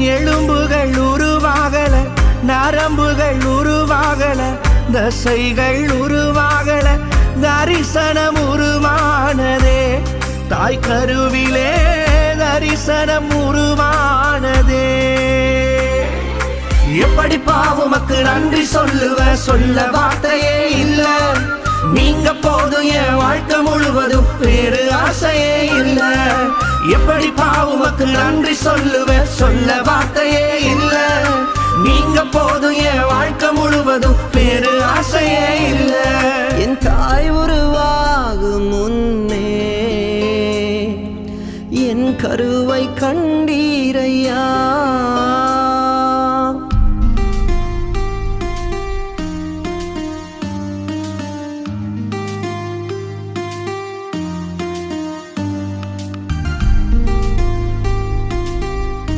எலும்புகள் உருவாகல, நரம்புகள் உருவாகல, தசைகள் உருவாகல, தரிசனம் உருவானதே. தாய் கருவிலே தரிசனம் உருவானதே. எப்படி பாவுமக்கு நன்றி சொல்லுவ, சொல்ல வார்த்தையே இல்ல. நீங்க போதும் என் வாழ்க்கை முழுவதும் வேறு ஆசையே இல்ல. எப்படி பாவுமக்கு நன்றி சொல்லுவ,